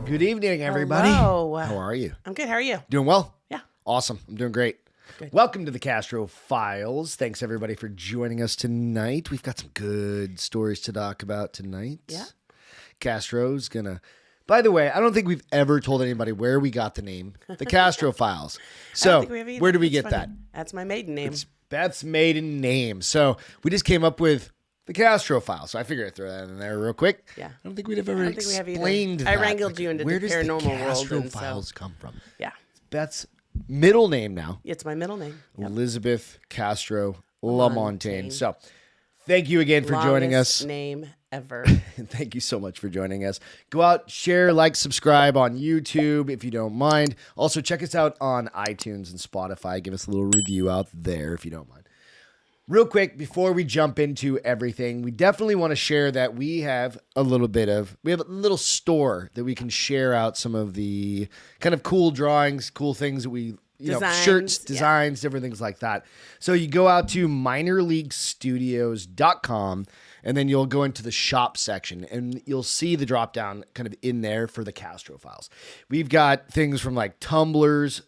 Good evening, everybody. Hello. How are you? I'm good. How are you? Doing well? Yeah. Awesome. I'm doing great. Good. Welcome to the Castro Files. Thanks, everybody, for joining us tonight. We've got some good stories to talk about tonight. Yeah. Castro's going to... By the way, I don't think we've ever told anybody where we got the name, the Castro Files. So, where do we get that? That's my maiden name. It's Beth's maiden name. So, we just came up with the Castro Files. So, I figured I'd throw that in there real quick. Yeah. I don't think we'd have ever explained that. I wrangled you into the paranormal world. Where does the Castro Files come from? Yeah. Beth's middle name now. It's my middle name. Yep. Elizabeth Castro LaMontagne. So, thank you again for joining us. Longest name ever. Thank you so much for joining us. Go out, share, like, subscribe on YouTube if you don't mind. Also, check us out on iTunes and Spotify. Give us a little review out there if you don't mind. Real quick, before we jump into everything, we definitely want to share that we have a little store that we can share out some of the kind of cool drawings, cool things that we, shirts, designs, different things like that. So you go out to minorleaguestudios.com and then you'll go into the shop section and you'll see the drop down kind of in there for the Castro Files. We've got things from like tumblers,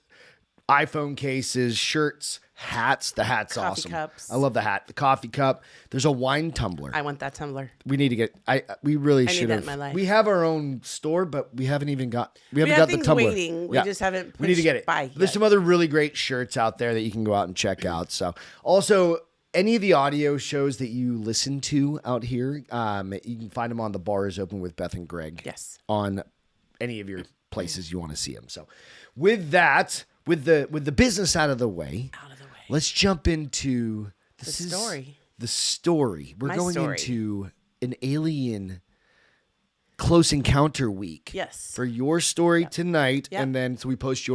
iPhone cases, shirts, hats. The hat's coffee awesome. Cups. I love the hat. The coffee cup. There's a wine tumbler. I want that tumbler. We need to get. We really should have. Need that in my life. We have our own store, but we haven't even got. We haven't have got the tumbler. Waiting. We just haven't. We need to get it. There's some other really great shirts out there that you can go out and check out. So also. Any of the audio shows that you listen to out here, you can find them on The Bar is Open with Beth and Greg. Yes. On any of your places you want to see them. So with that, with the business out of the way, let's jump into the story. We're going into an alien close encounter week. Yes. For your story tonight, Yep. and then so we'll post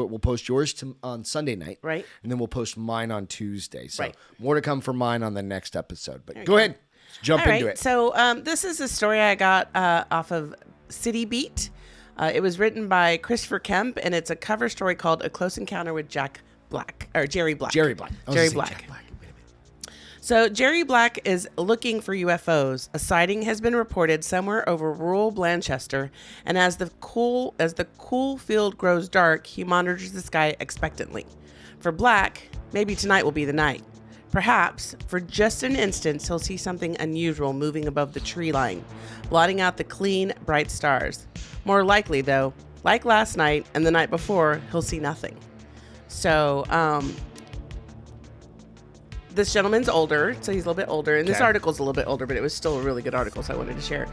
yours on Sunday night, right? And then we'll post mine on Tuesday. So right. More to come for mine on the next episode. But go ahead, jump into it. So this is a story I got off of City Beat. It was written by Christopher Kemp, and it's a cover story called "A Close Encounter with Jerry Black." Jerry Black. Jerry Black. So Jerry Black is looking for UFOs. A sighting has been reported somewhere over rural Blanchester, and as the cool field grows dark, he monitors the sky expectantly. For Black, maybe tonight will be the night. Perhaps, for just an instant, he'll see something unusual moving above the tree line, blotting out the clean, bright stars. More likely, though, like last night and the night before, he'll see nothing. So, this gentleman's older, so he's a little bit older, and this article's a little bit older, but it was still a really good article, so I wanted to share.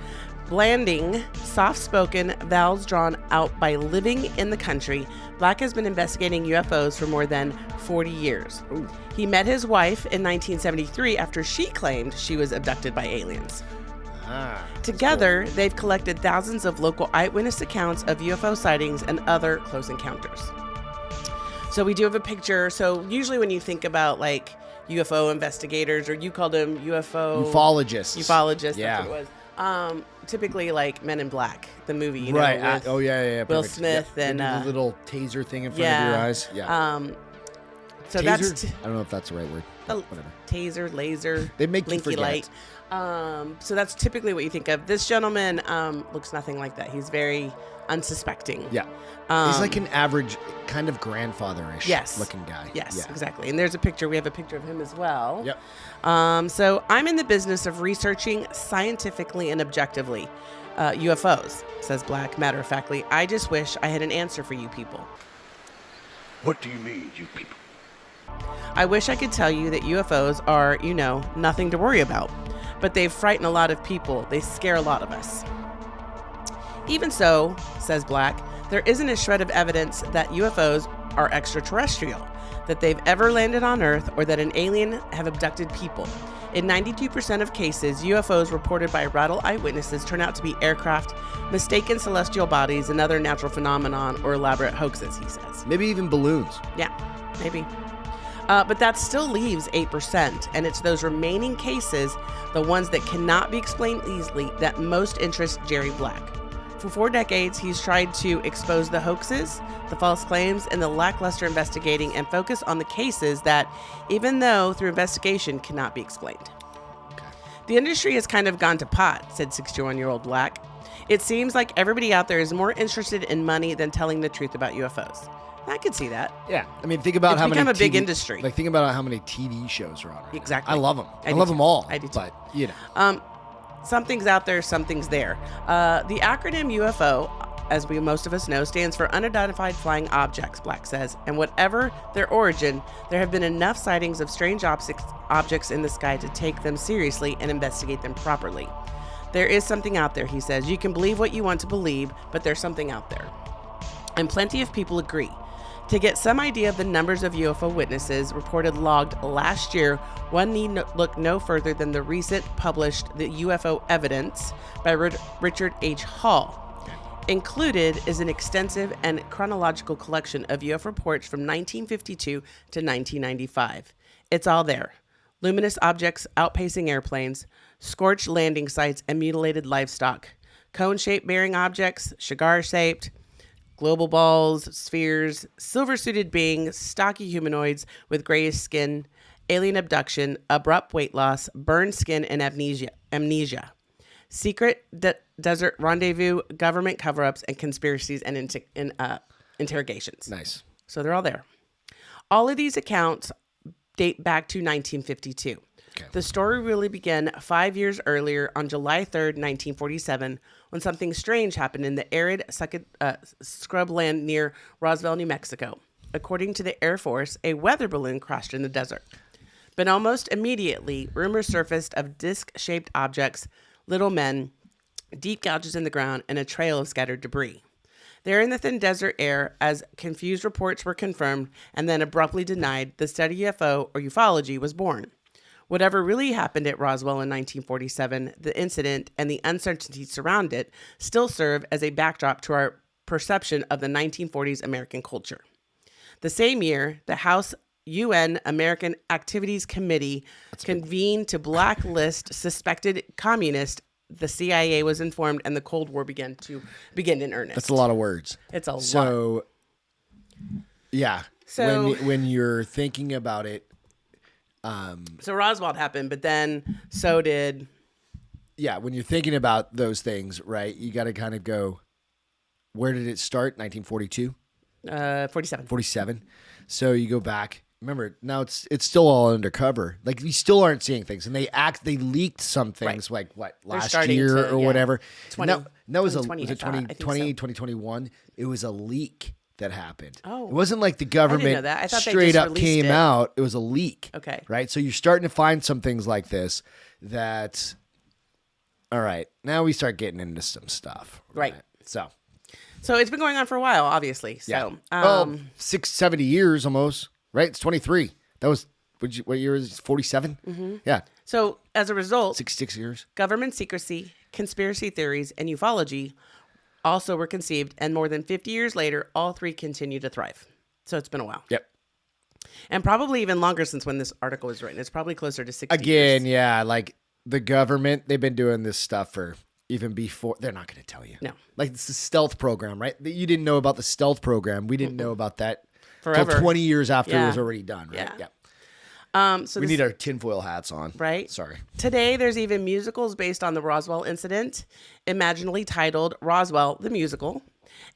Blanding, soft-spoken, vows drawn out by living in the country, Black has been investigating UFOs for more than 40 years. Ooh. He met his wife in 1973 after she claimed she was abducted by aliens. Together, cool. They've collected thousands of local eyewitness accounts of UFO sightings and other close encounters. So we do have a picture. So usually when you think about like UFO investigators, or you called them ufologists. Yeah. That's what it was. Typically like Men in Black, the movie, you know, right? with Will Smith and the little taser thing in front of your eyes. Yeah. So taser? I don't know if that's the right word. Whatever. Taser, laser. They make blinky you forget. Light. So that's typically what you think of. This gentleman looks nothing like that. He's very unsuspecting. Yeah. He's like an average kind of grandfather-ish looking guy. Yes, exactly. And there's a picture. We have a picture of him as well. Yep. So I'm in the business of researching scientifically and objectively UFOs, says Black, matter-of-factly. I just wish I had an answer for you people. What do you mean, you people? I wish I could tell you that UFOs are, nothing to worry about. But they've frightened a lot of people. They scare a lot of us. Even so, says Black, there isn't a shred of evidence that UFOs are extraterrestrial, that they've ever landed on Earth, or that an alien have abducted people. In 92% of cases, UFOs reported by rattle eyewitnesses turn out to be aircraft, mistaken celestial bodies, and other natural phenomenon or elaborate hoaxes, he says. Maybe even balloons. Yeah, maybe. But that still leaves 8%, and it's those remaining cases, the ones that cannot be explained easily, that most interest Jerry Black. For 4 decades, he's tried to expose the hoaxes, the false claims, and the lackluster investigating, and focus on the cases that, even though through investigation, cannot be explained. Okay. The industry has kind of gone to pot, said 61-year-old Black. It seems like everybody out there is more interested in money than telling the truth about UFOs. I could see that. Yeah, I mean, think about It's how many become a big TV industry. Like, think about how many TV shows are on right now. Exactly. I love them. I do love too. them all. I do too. But you know, Something's out there, something's there. The acronym UFO, as most of us know, stands for Unidentified Flying Objects, Black says. And whatever their origin, there have been enough sightings of strange objects in the sky to take them seriously and investigate them properly. There is something out there, he says. You can believe what you want to believe, but there's something out there. And plenty of people agree. To get some idea of the numbers of UFO witnesses reported logged last year, one need look no further than the recent published The UFO Evidence by Richard H. Hall. Included is an extensive and chronological collection of UFO reports from 1952 to 1995. It's all there. Luminous objects outpacing airplanes, scorched landing sites and mutilated livestock, cone-shaped bearing objects, cigar-shaped, global balls, spheres, silver-suited beings, stocky humanoids with grayish skin, alien abduction, abrupt weight loss, burned skin, and amnesia. Secret desert rendezvous, government cover-ups, and conspiracies and interrogations. nice. So they're all there. All of these accounts date back to 1952. Okay. The story really began 5 years earlier on July 3rd, 1947, when something strange happened in the arid scrubland near Roswell, New Mexico. According to the Air Force, a weather balloon crashed in the desert. But almost immediately, rumors surfaced of disc-shaped objects, little men, deep gouges in the ground, and a trail of scattered debris. There in the thin desert air, as confused reports were confirmed and then abruptly denied, the study of UFO or ufology was born. Whatever really happened at Roswell in 1947, the incident and the uncertainty surrounding it still serve as a backdrop to our perception of the 1940s American culture. The same year, the House UN American Activities Committee convened to blacklist suspected communists. The CIA was informed, and the Cold War began in earnest. That's a lot of words. It's a lot. So, yeah. So- when you're thinking about it, So Roswell happened, but then so did... yeah, when you're thinking about those things, right, you got to kind of go, where did it start? 1942? 47. 47. So you go back. Remember, now it's still all undercover. Like, we still aren't seeing things. And they leaked some things, Right. like, what, They're last starting year to, or yeah. whatever. 20, And that was 2020, was it I thought. I think 2020, so. 2021? It was a leak that happened. Oh. It wasn't like the know government that. I thought they straight just up released came it. out. It was a leak. Okay. Right? So you're starting to find some things like this that, all right, now we start getting into some stuff. Right. So, So it's been going on for a while, obviously. So, yeah. Well, 70 years almost, right? It's 23. That was, what year is it? 47? Mm-hmm. Yeah. so as a result, 66 years. government secrecy, conspiracy theories, and ufology also were conceived, and more than 50 years later, all three continue to thrive. So it's been a while. Yep. And probably even longer since when this article was written. It's probably closer to 60 Again, years. yeah, like the government, they've been doing this stuff for even before. They're not going to tell you. No. Like, it's the stealth program, right? You didn't know about the stealth program. We didn't know about that Forever. till 20 years after it Yeah. was already done, right? Yeah. So We this- need our tinfoil hats on. Right? Sorry. Today, there's even musicals based on the Roswell incident, imaginally titled Roswell the Musical,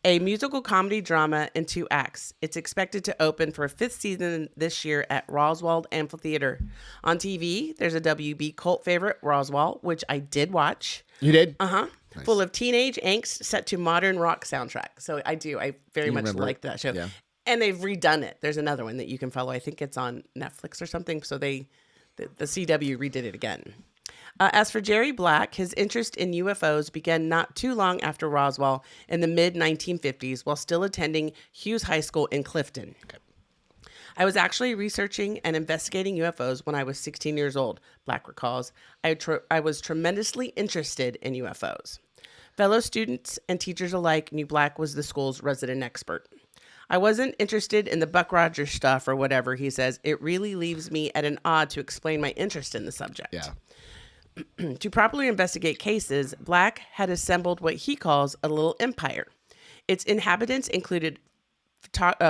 a musical comedy drama in 2 acts. It's expected to open for a 5th season this year at Roswell Amphitheater. On TV, there's a WB cult favorite, Roswell, which I did watch. You did? Uh-huh. Nice. Full of teenage angst set to modern rock soundtrack. So I very much remember like it? that show. Yeah. And they've redone it. There's another one that you can follow. I think it's on Netflix or something. So the CW redid it again. As for Jerry Black, his interest in UFOs began not too long after Roswell in the mid-1950s while still attending Hughes High School in Clifton. Okay. I was actually researching and investigating UFOs when I was 16 years old, Black recalls. I was tremendously interested in UFOs. Fellow students and teachers alike knew Black was the school's resident expert. I wasn't interested in the Buck Rogers stuff or whatever, he says. It really leaves me at an odd to explain my interest in the subject. Yeah. To properly investigate cases, Black had assembled what he calls a little empire. Its inhabitants included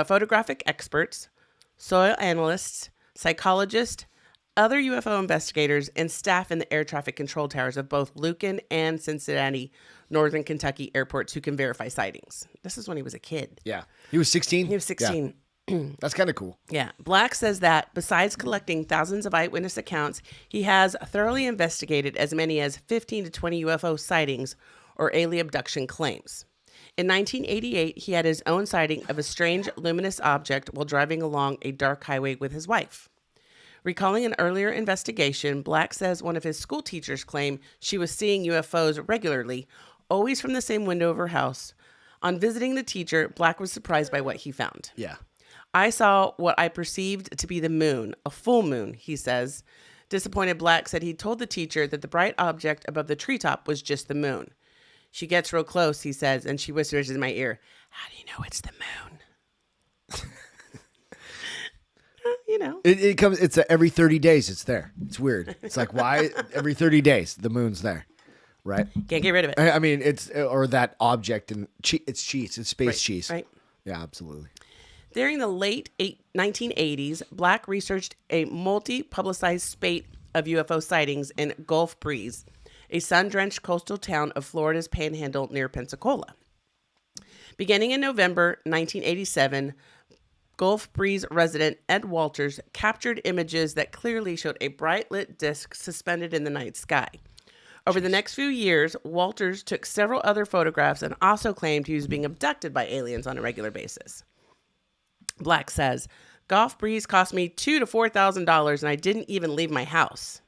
photographic experts, soil analysts, psychologists, other UFO investigators and staff in the air traffic control towers of both Lucan and Cincinnati, Northern Kentucky airports who can verify sightings. This is when he was a kid. Yeah. He was 16? He was 16. Yeah. That's kind of cool. Yeah. Black says that besides collecting thousands of eyewitness accounts, he has thoroughly investigated as many as 15 to 20 UFO sightings or alien abduction claims. In 1988, he had his own sighting of a strange luminous object while driving along a dark highway with his wife. Recalling an earlier investigation, Black says one of his school teachers claimed she was seeing UFOs regularly, always from the same window of her house. On visiting the teacher, Black was surprised by what he found. Yeah. I saw what I perceived to be the moon, a full moon, he says. Disappointed, Black said he told the teacher that the bright object above the treetop was just the moon. She gets real close, he says, and she whispers in my ear, "How do you know it's the moon?" You know. It comes. It's every 30 days. It's there. It's weird. It's like, why every 30 days the moon's there, right? Can't get rid of it. I mean, it's or that object and it's cheese. It's space Right, cheese. right. Yeah, absolutely. During the late 1980s, Black researched a multi-publicized spate of UFO sightings in Gulf Breeze, a sun-drenched coastal town of Florida's panhandle near Pensacola. Beginning in November 1987, Gulf Breeze resident Ed Walters captured images that clearly showed a bright lit disc suspended in the night sky. Over the next few years, Walters took several other photographs and also claimed he was being abducted by aliens on a regular basis. Black says, "Gulf Breeze cost me $2,000 to $4,000 and I didn't even leave my house.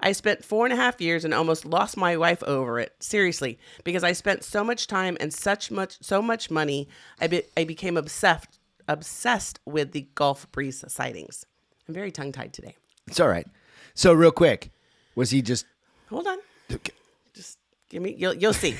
I spent 4.5 years and almost lost my wife over it. Seriously, because I spent so much time and so much money, I became obsessed with the Gulf Breeze sightings." I'm very tongue-tied today. It's all right. So real quick, was he just? Hold on. Just give me, you'll see.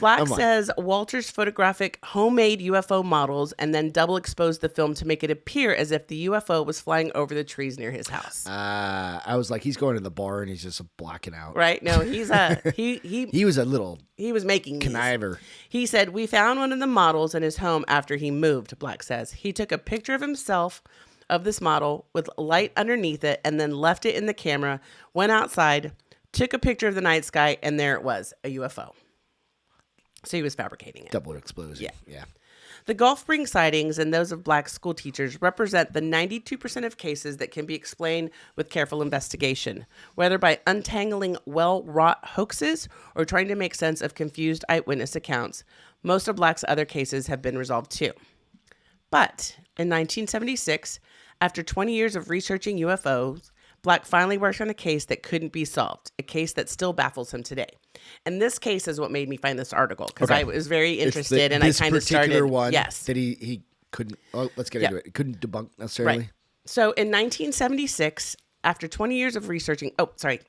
Black says Walters photographic homemade UFO models and then double exposed the film to make it appear as if the UFO was flying over the trees near his house. I was like, he's going to the bar and he's just blacking out. Right? No, he's He was a little he was making these. conniver. He said, "We found one of the models in his home after he moved," Black says. He took a picture of himself of this model with light underneath it and then left it in the camera, went outside, took a picture of the night sky, and there it was, a UFO. So he was fabricating it. Double explosion. Yeah. The Gulf Breeze sightings and those of Black school teachers represent the 92% of cases that can be explained with careful investigation, whether by untangling well-wrought hoaxes or trying to make sense of confused eyewitness accounts. Most of Black's other cases have been resolved too. But in 1976, after 20 years of researching UFOs, Black finally worked on a case that couldn't be solved, a case that still baffles him today. And this case is what made me find this article, because I was very interested and I kind of started. This particular one yes. that he couldn't, let's get into it. Couldn't debunk necessarily. Right. So in 1976, after 20 years of researching, I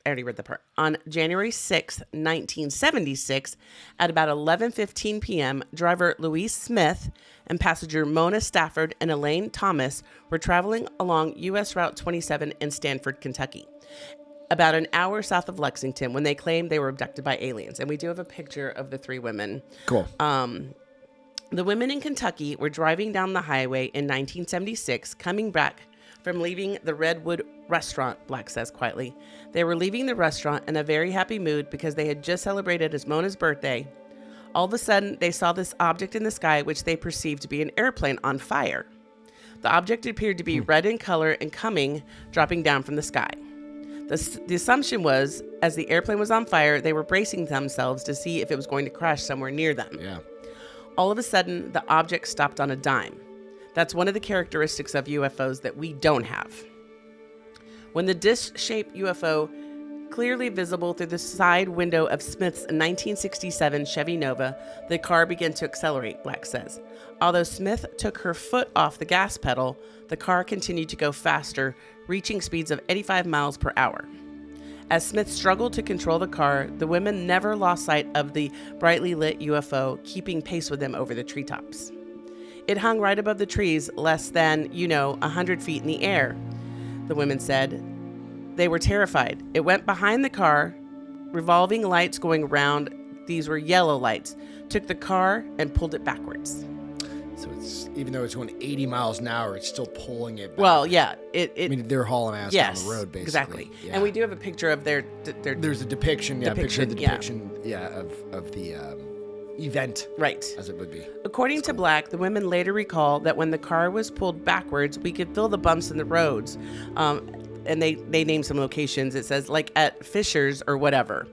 already read the part. On January 6th, 1976, at about 11:15 p.m., driver Louise Smith and passenger Mona Stafford and Elaine Thomas were traveling along U.S. Route 27 in Stanford, Kentucky, about an hour south of Lexington, when they claimed they were abducted by aliens. And we do have a picture of the three women. Cool. The women in Kentucky were driving down the highway in 1976, coming back from leaving the Redwood restaurant, Black says quietly. They were leaving the restaurant in a very happy mood because they had just celebrated his Mona's birthday. All of a sudden, they saw this object in the sky, which they perceived to be an airplane on fire. The object appeared to be red in color and dropping down from the sky. The assumption was, as the airplane was on fire, they were bracing themselves to see if it was going to crash somewhere near them. Yeah. All of a sudden, the object stopped on a dime. That's one of the characteristics of UFOs that we don't have. When the disc-shaped UFO, clearly visible through the side window of Smith's 1967 Chevy Nova, the car began to accelerate, Black says. Although Smith took her foot off the gas pedal, the car continued to go faster, reaching speeds of 85 miles per hour. As Smith struggled to control the car, the women never lost sight of the brightly lit UFO, keeping pace with them over the treetops. It hung right above the trees, less than, 100 feet in the air, the women said. They were terrified. It went behind the car, revolving lights going around. These were yellow lights. Took the car and pulled it backwards. So it's, even though it's going 80 miles an hour, it's still pulling it back. Well, yeah. I mean, they're hauling ass yes, down the road, basically. Exactly. Yeah. And we do have a picture of their There's a depiction, picture of the yeah. depiction, of the event. Right. As it would be. According to Black, the women later recall that when the car was pulled backwards, we could feel the bumps in the roads. And they named some locations. It says, like at Fisher's or whatever.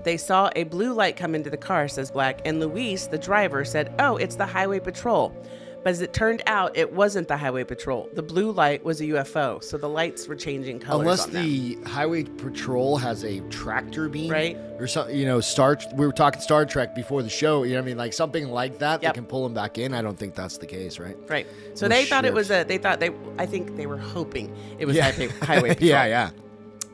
They saw a blue light come into the car, says Black, and Louise, the driver, said, "Oh, it's the highway patrol." But as it turned out, it wasn't the highway patrol. The blue light was a UFO, so the lights were changing colors. Unless on the them. highway patrol has a tractor beam, Right. Or something, we were talking Star Trek before the show. You know what I mean? Like something like that that can pull them back in. I don't think that's the case, right? Right. So Or they thought it ships. was I think they were hoping it was highway patrol. yeah.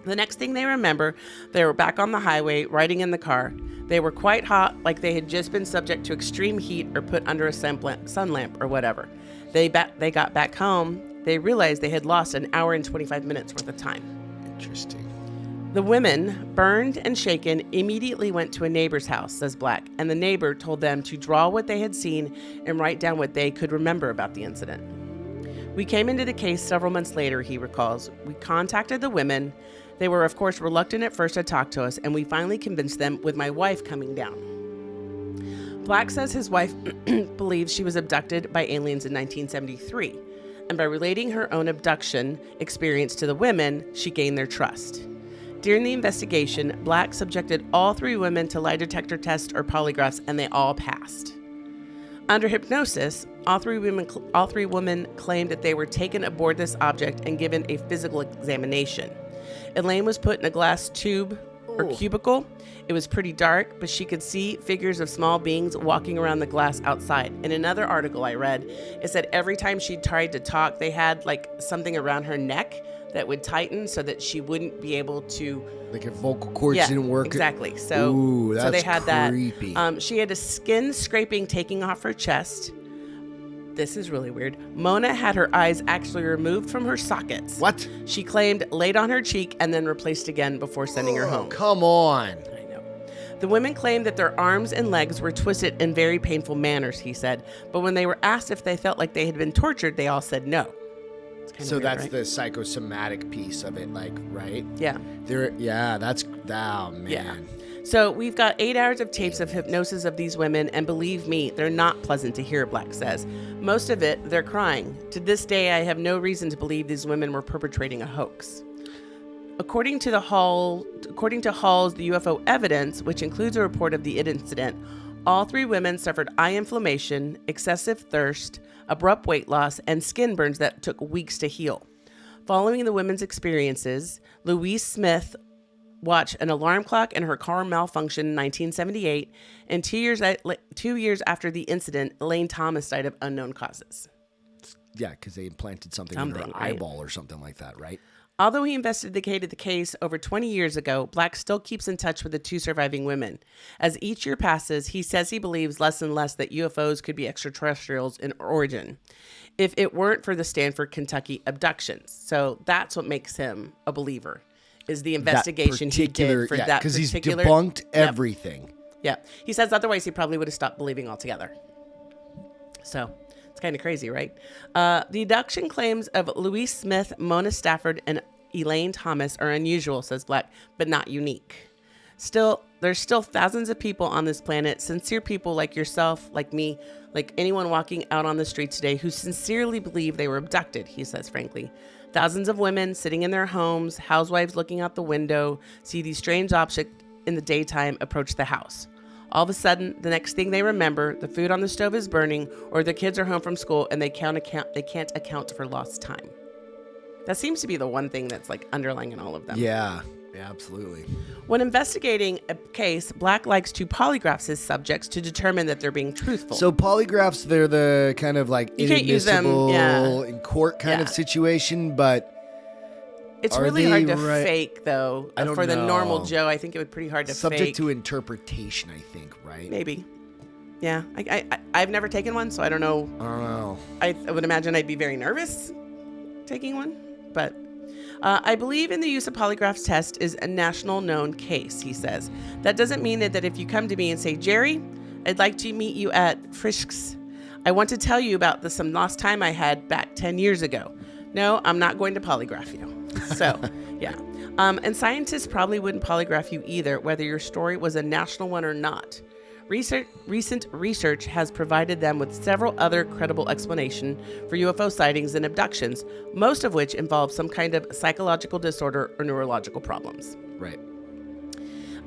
The next thing they remember, they were back on the highway, riding in the car. They were quite hot, like they had just been subject to extreme heat or put under a sun lamp or whatever. They got back home. They realized they had lost an hour and 25 minutes worth of time. Interesting. The women, burned and shaken, immediately went to a neighbor's house, says Black, and the neighbor told them to draw what they had seen and write down what they could remember about the incident. We came into the case several months later, he recalls. We contacted the women. They were, of course, reluctant at first to talk to us, and we finally convinced them with my wife coming down. Black says his wife believes she was abducted by aliens in 1973, and by relating her own abduction experience to the women, she gained their trust. During the investigation, Black subjected all 3 women to lie detector tests or polygraphs, and they all passed. Under hypnosis, all three women claimed that they were taken aboard this object and given a physical examination. Elaine was put in a glass tube or cubicle. It was pretty dark, but she could see figures of small beings walking around the glass outside. In another article I read, it said every time she tried to talk, they had like something around her neck that would tighten so that she wouldn't be able to. Like her vocal cords didn't work. Exactly. So, Ooh, that's so they had creepy. that. She had a skin scraping taking off her chest. This is really weird. Mona had her eyes actually removed from her sockets. What? She claimed laid on her cheek and then replaced again before sending her home. Come on. I know. The women claimed that their arms and legs were twisted in very painful manners, he said. But when they were asked if they felt like they had been tortured, they all said no. So weird, that's right? the psychosomatic piece of it, like, right? Yeah. That's, oh, man. Yeah. So we've got 8 hours of tapes of hypnosis of these women, and believe me, they're not pleasant to hear, Black says. Most of it, they're crying. To this day, I have no reason to believe these women were perpetrating a hoax. According to Hall's The UFO Evidence, which includes a report of the incident, all three women suffered eye inflammation, excessive thirst, abrupt weight loss, and skin burns that took weeks to heal. Following the women's experiences, Louise Smith watched an alarm clock in her car malfunction in 1978, and 2 years after the incident, Elaine Thomas died of unknown causes. Yeah, because they implanted something in her eyeball or something like that, right? Although he investigated the case over 20 years ago, Black still keeps in touch with the two surviving women. As each year passes, he says he believes less and less that UFOs could be extraterrestrials in origin, if it weren't for the Stanford, Kentucky abductions. So that's what makes him a believer, is the investigation he did for that because he's particular... debunked everything. Yeah. He says otherwise he probably would have stopped believing altogether. So... it's kind of crazy, right? The abduction claims of Louise Smith, Mona Stafford, and Elaine Thomas are unusual, says Black, but not unique. Still, there's still thousands of people on this planet, sincere people like yourself, like me, like anyone walking out on the streets today who sincerely believe they were abducted, he says frankly. Thousands of women sitting in their homes, housewives looking out the window, see these strange objects in the daytime approach the house. All of a sudden, the next thing they remember, the food on the stove is burning, or the kids are home from school and they can't account for lost time. That seems to be the one thing that's like underlying in all of them. Yeah, absolutely. When investigating a case, Black likes to polygraph his subjects to determine that they're being truthful. So polygraphs, they're the kind of like you can't use them, in court kind of situation, but it's really hard to fake, though. I don't For the know. normal Joe, I think it would be pretty hard to Subject fake. to interpretation, I think, right? Maybe. Yeah. I've never taken one, so I don't know. I don't know. I would imagine I'd be very nervous taking one. But I believe in the use of polygraphs test is a national known case, he says. That doesn't mean that if you come to me and say, Jerry, I'd like to meet you at Frisch's, I want to tell you about some lost time I had back 10 years ago. No, I'm not going to polygraph you. So, yeah. And scientists probably wouldn't polygraph you either, whether your story was a national one or not. Recent research has provided them with several other credible explanations for UFO sightings and abductions, most of which involve some kind of psychological disorder or neurological problems. Right.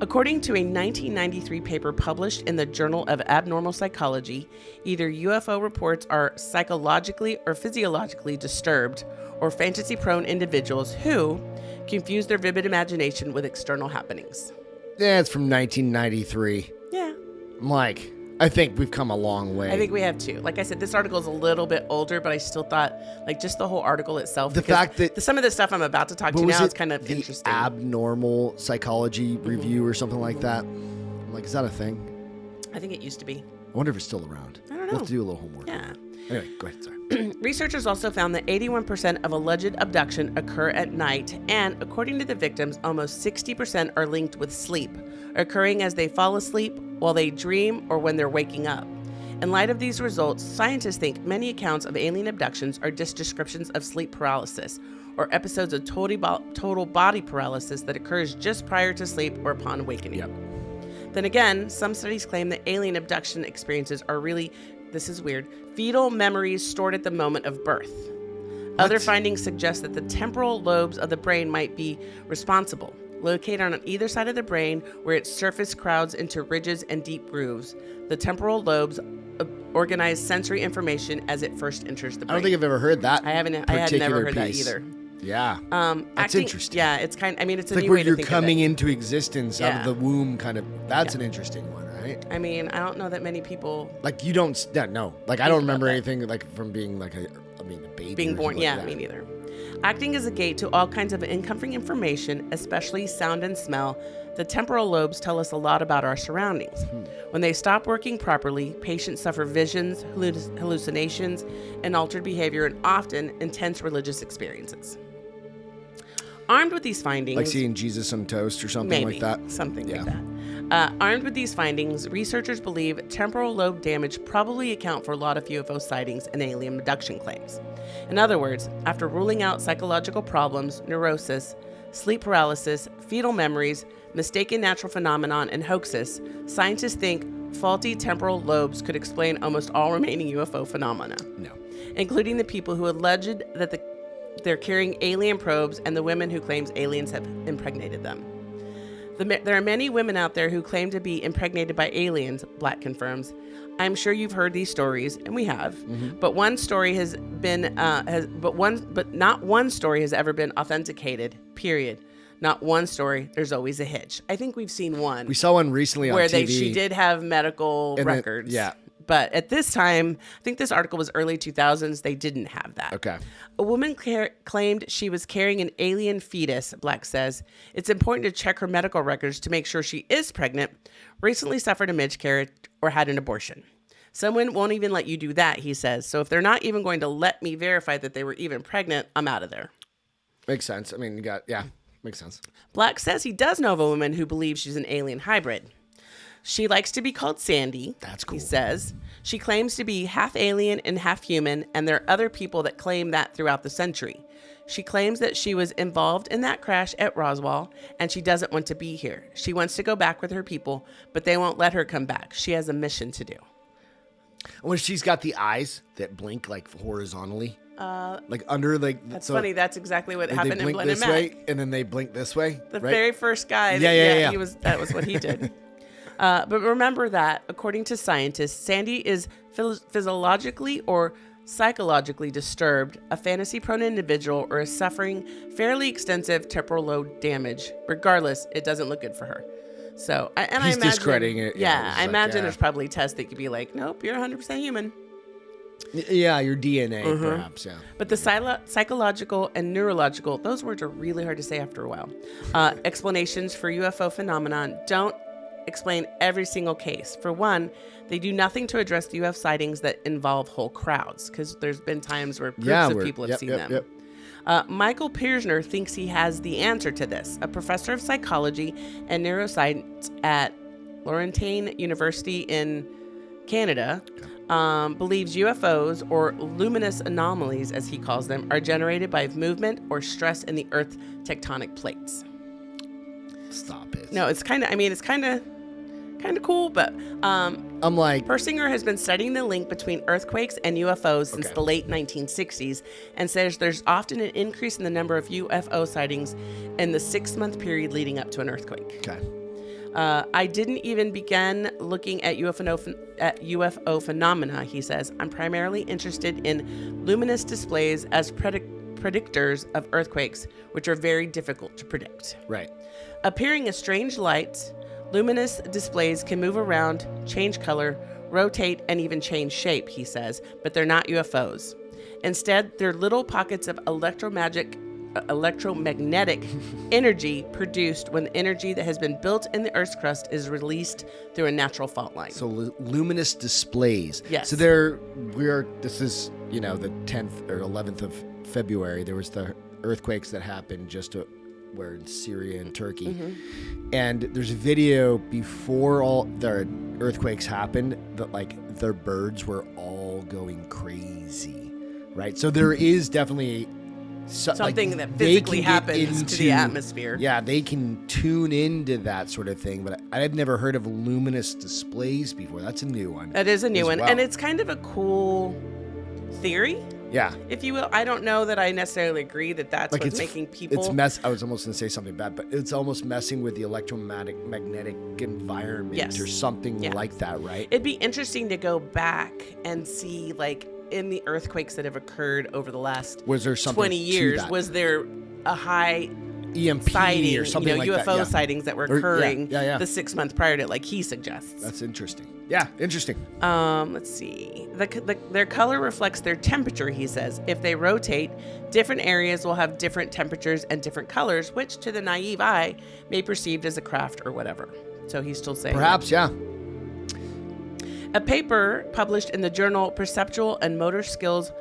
According to a 1993 paper published in the Journal of Abnormal Psychology, either UFO reports are psychologically or physiologically disturbed or fantasy-prone individuals who confuse their vivid imagination with external happenings. Yeah, it's from 1993. Yeah. I'm like, I think we've come a long way. I think we have too. Like I said, this article is a little bit older, but I still thought, like, just the whole article itself. The fact that some of the stuff I'm about to talk to now is kind of the interesting. Abnormal Psychology Review or something like that. I'm like, is that a thing? I think it used to be. I wonder if it's still around. I don't know. We'll have to do a little homework. Yeah. Anyway, go ahead. Sorry. Researchers also found that 81% of alleged abduction occur at night, and according to the victims, almost 60% are linked with sleep, occurring as they fall asleep, while they dream, or when they're waking up. In light of these results, scientists think many accounts of alien abductions are just descriptions of sleep paralysis, or episodes of total body paralysis that occurs just prior to sleep or upon awakening. Yep. Then again, some studies claim that alien abduction experiences are really, this is weird, fetal memories stored at the moment of birth. Other findings suggest that the temporal lobes of the brain might be responsible. Located on either side of the brain, where its surface crowds into ridges and deep grooves, the temporal lobes organize sensory information as it first enters the brain. I don't think I've ever heard that. I had never heard that either. Yeah. That's interesting. Yeah, it's kind. I mean, it's a like new where way to you're think coming of it. into existence out of the womb, kind of. That's an interesting one, right? I mean, I don't know that many people Like you don't. No. Like I don't remember that. anything like from being like a baby. being or born. something Yeah, like me that. neither. Acting as a gate to all kinds of uncomforting information, especially sound and smell, the temporal lobes tell us a lot about our surroundings. When they stop working properly, patients suffer visions, hallucinations, and altered behavior, and often intense religious experiences. Armed with these findings... Like seeing Jesus on toast or something Maybe, like that? something like that. Armed with these findings, researchers believe temporal lobe damage probably account for a lot of UFO sightings and alien abduction claims. In other words, after ruling out psychological problems, neurosis, sleep paralysis, fetal memories, mistaken natural phenomenon, and hoaxes, scientists think faulty temporal lobes could explain almost all remaining UFO phenomena. No. Including the people who alleged that they're carrying alien probes and the women who claims aliens have impregnated them. There are many women out there who claim to be impregnated by aliens, Black confirms. I'm sure you've heard these stories, and we have. Mm-hmm. But one story has been, but not one story has ever been authenticated. Period. Not one story. There's always a hitch. I think we've seen one. We saw one recently on where TV. she did have medical records. Yeah. But at this time, I think this article was early 2000s, they didn't have that. Okay. A woman claimed she was carrying an alien fetus, Black says. It's important to check her medical records to make sure she is pregnant, recently suffered a miscarriage, or had an abortion. Someone won't even let you do that, he says. So if they're not even going to let me verify that they were even pregnant, I'm out of there. Makes sense. I mean, makes sense. Black says he does know of a woman who believes she's an alien hybrid. She likes to be called Sandy. That's cool. He says. She claims to be half alien and half human, and there are other people that claim that throughout the century. She claims that she was involved in that crash at Roswell, and she doesn't want to be here. She wants to go back with her people, but they won't let her come back. She has a mission to do. When she's got the eyes that blink like horizontally, like under like. That's funny. That's exactly what happened they in blink Blend this and way, Mac. and then they blink this way. The right? very first guy. Yeah. That was what he did. But remember that, according to scientists, Sandy is physiologically or psychologically disturbed, a fantasy-prone individual, or is suffering fairly extensive temporal lobe damage. Regardless, it doesn't look good for her. So, I imagine discrediting it. Yeah, I like, imagine there's probably tests that could be like, nope, you're 100% human. Yeah, your DNA, perhaps. Yeah. But the psychological and neurological, those words are really hard to say after a while. Explanations for UFO phenomenon don't explain every single case. For one, they do nothing to address the UFO sightings that involve whole crowds, because there's been times where groups of people have seen them. Yep. Michael Pirsner thinks he has the answer to this. A professor of psychology and neuroscience at Laurentine University in Canada believes UFOs, or luminous anomalies as he calls them, are generated by movement or stress in the Earth's tectonic plates. Stop it. No, it's kind of cool, but I'm like, Persinger has been studying the link between earthquakes and UFOs since the late 1960s, and says there's often an increase in the number of UFO sightings in the 6-month period leading up to an earthquake. okay. I didn't even begin looking at UFO phenomena, he says. I'm primarily interested in luminous displays as predictors of earthquakes, which are very difficult to predict. Right. Appearing as strange lights, luminous displays can move around, change color, rotate, and even change shape, he says, but they're not UFOs. Instead, they're little pockets of electromagnetic energy produced when the energy that has been built in the Earth's crust is released through a natural fault line. So luminous displays. Yes. So this is, the 10th or 11th of February. There was the earthquakes that happened where in Syria and Turkey. Mm-hmm. And there's a video before all the earthquakes happened that like their birds were all going crazy, right? So there is definitely something that physically happens to the atmosphere. Yeah, they can tune into that sort of thing, but I've never heard of luminous displays before. That's a new one. That is a new one, well. and it's kind of a cool theory, yeah, if you will. I don't know that I necessarily agree that that's like what's making people. I was almost going to say something bad, but it's almost messing with the electromagnetic environment or something like that, right? It'd be interesting to go back and see, like, in the earthquakes that have occurred over the last was there something 20 years, to that? was there a high EMP sighting, or something like UFO that? Yeah. sightings that were occurring the 6 months prior to it, like he suggests. That's interesting. Yeah, interesting. Let's see. Their color reflects their temperature, he says. If they rotate, different areas will have different temperatures and different colors, which to the naive eye may be perceived as a craft or whatever. So he's still saying perhaps, yeah. A paper published in the journal Perceptual and Motor Skills,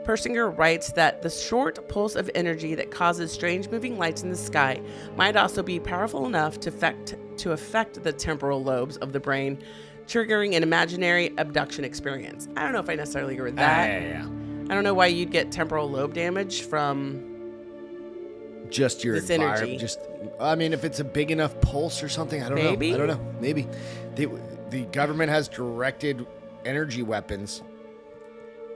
Persinger writes that the short pulse of energy that causes strange moving lights in the sky might also be powerful enough to affect the temporal lobes of the brain, triggering an imaginary abduction experience. I don't know if I necessarily agree with that. I don't know why you'd get temporal lobe damage from just your this energy. If it's a big enough pulse or something, I don't know. Maybe. The government has directed energy weapons,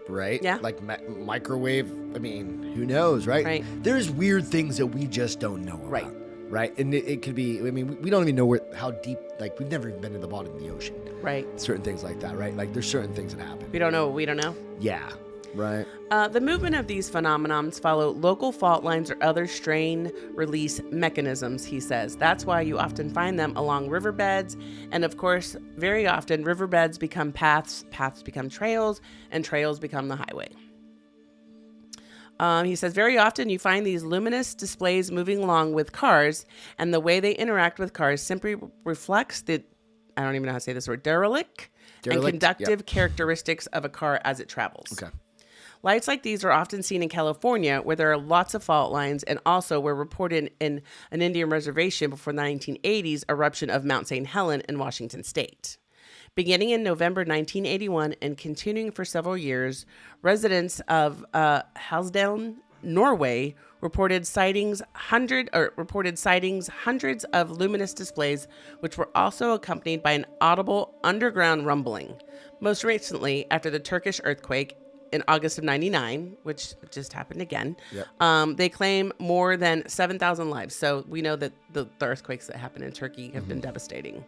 right? Yeah. Like microwave. Who knows, right? Right. There's weird things that we just don't know about. Right. And it could be, we don't even know how deep, like we've never even been to the bottom of the ocean. Right. Certain things like that, right? Like there's certain things that happen. We don't know what we don't know. Yeah. Right. The movement of these phenomenons follow local fault lines or other strain release mechanisms, he says. That's why you often find them along riverbeds. And of course, very often riverbeds become paths, paths become trails, and trails become the highway. He says, very often you find these luminous displays moving along with cars, and the way they interact with cars simply reflects the, I don't even know how to say this word, derelict and conductive characteristics of a car as it travels. Okay. Lights like these are often seen in California, where there are lots of fault lines, and also were reported in an Indian reservation before the 1980s eruption of Mount St. Helen in Washington state. Beginning in November 1981 and continuing for several years, residents of Halsdalen, Norway, reported sightings hundreds of luminous displays, which were also accompanied by an audible underground rumbling. Most recently, after the Turkish earthquake in August of 99, which just happened again, they claim more than 7,000 lives. So we know that the earthquakes that happened in Turkey have been devastating.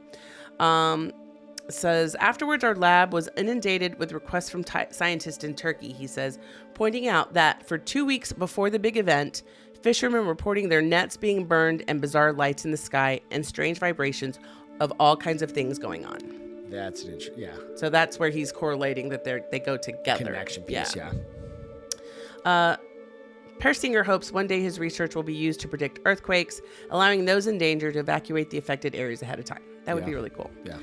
Says, afterwards, our lab was inundated with requests from scientists in Turkey, he says, pointing out that for 2 weeks before the big event, fishermen reporting their nets being burned and bizarre lights in the sky and strange vibrations of all kinds of things going on. That's an interesting, yeah. So that's where he's correlating that they go together. Connection piece, yeah. Persinger hopes one day his research will be used to predict earthquakes, allowing those in danger to evacuate the affected areas ahead of time. That would be really cool. Yeah.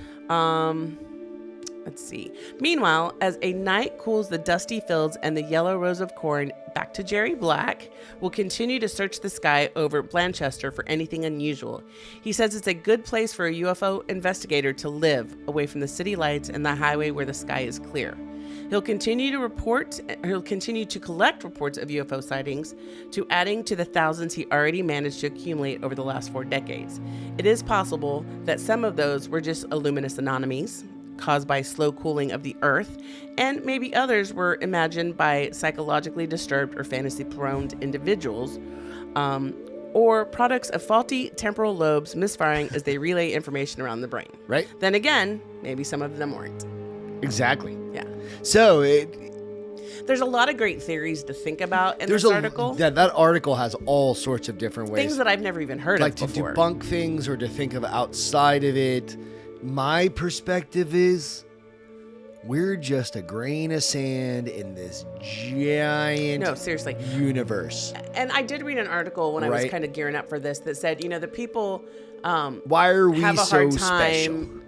Let's see. Meanwhile, as a night cools the dusty fields and the yellow rows of corn, back to Jerry Black will continue to search the sky over Blanchester for anything unusual. He says it's a good place for a UFO investigator to live, away from the city lights and the highway where the sky is clear. He'll continue to collect reports of UFO sightings, to adding to the thousands he already managed to accumulate over the last 4 decades. It is possible that some of those were just luminous anomalies caused by slow cooling of the Earth, and maybe others were imagined by psychologically disturbed or fantasy-prone individuals, or products of faulty temporal lobes misfiring as they relay information around the brain. Right. Then again, maybe some of them weren't. Exactly. Yeah. So There's a lot of great theories to think about in this article. That article has all sorts of different ways. Things that I've never even heard like of before. to debunk things or to think of outside of it. My perspective is we're just a grain of sand in this giant No, seriously. universe. And I did read an article when I was Right. kind of gearing up for this that said, the people Why are we have a so hard special? time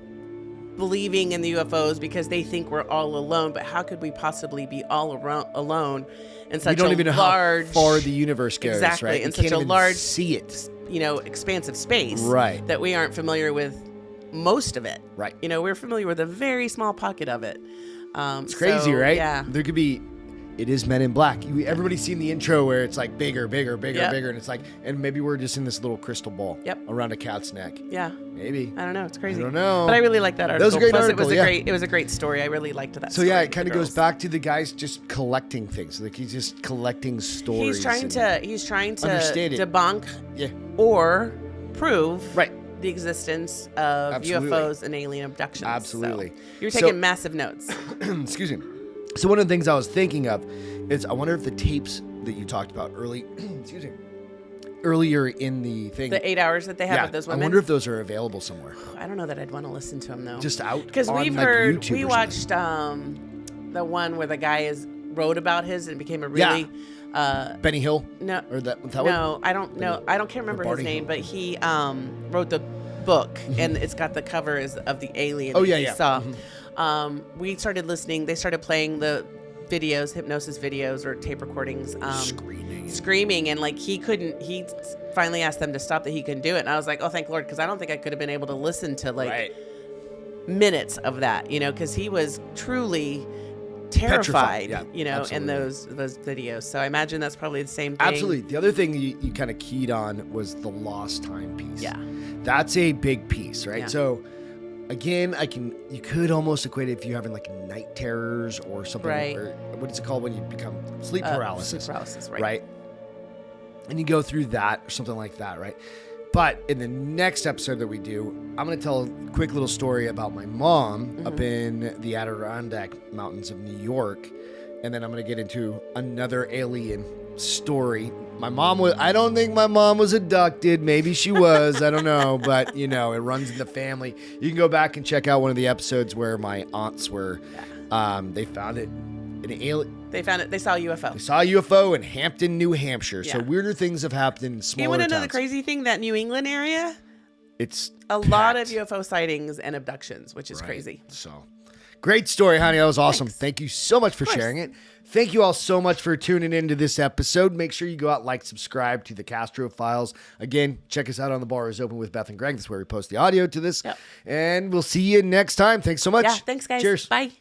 believing in the UFOs because they think we're all alone. But how could we possibly be all alone in such We don't a even know large, how far the universe goes, exactly, right? in You such can't a even large, see it. expansive space, Right. that we aren't familiar with most of it. Right. We're familiar with a very small pocket of it. It's crazy, right? Yeah. There could be. It is Men in Black. Everybody's seen the intro where it's like bigger, Yep. and it's like, and maybe we're just in this little crystal ball Yep. around a cat's neck. Yeah. Maybe. I don't know. It's crazy. I don't know. But I really like that article. was a great Plus, article, it was yeah. it was a great story. I really liked that. So story yeah, with it kind the of goes girls. back to the guys just collecting things. Like he's just collecting stories. He's trying to understand it. debunk Yeah. or prove Right. the existence of Absolutely. UFOs and alien abductions. Absolutely. So, you're So- taking massive notes. Excuse me. So one of the things I was thinking of is I wonder if the tapes that you talked about earlier in the thing. The 8 hours that they have yeah, with those I women. wonder if those are available somewhere. I don't know that I'd want to listen to them though. Just out because on, we've like, heard YouTube we or watched the one where the guy wrote about his and became a really Benny Hill? no Or that one? no I don't know I can't remember his Barney name, Hill. but he wrote the book and it's got the cover of the alien Oh, that yeah, he yeah. saw. We started listening. They started playing the videos, hypnosis videos or tape recordings, screaming, and like he finally asked them to stop, that he couldn't do it, and I was like, oh thank Lord, because I don't think I could have been able to listen to like minutes of that, because he was truly terrified, yeah, in absolutely. those videos. So I imagine that's probably the same thing. Absolutely. The other thing you kind of keyed on was the lost time piece. Yeah. That's a big piece, right? Yeah. So again, you could almost equate it if you're having like night terrors or something. Right. Or what is it called when you become sleep paralysis? Sleep paralysis, right. Right. And you go through that or something like that, right? But in the next episode that we do, I'm going to tell a quick little story about my mom up in the Adirondack Mountains of New York. And then I'm going to get into another alien story. I don't think my mom was abducted. Maybe she was. I don't know. But, it runs in the family. You can go back and check out one of the episodes where my aunts were, they found it. An alien. They found it. They saw a UFO. They saw a UFO in Hampton, New Hampshire. So Yeah. weirder things have happened in smaller You want to know towns. the crazy thing? That New England area, It's a lot of packed. UFO sightings and abductions, which is Right. crazy. So great story, honey. That was awesome. Thanks. Thank you so much for sharing it. Thank you all so much for tuning into this episode. Make sure you go out, subscribe to the Castro Files. Again, check us out on The Bar is Open with Beth and Greg. That's where we post the audio to this. Yep. And we'll see you next time. Thanks so much. Yeah, thanks, guys. Cheers. Bye.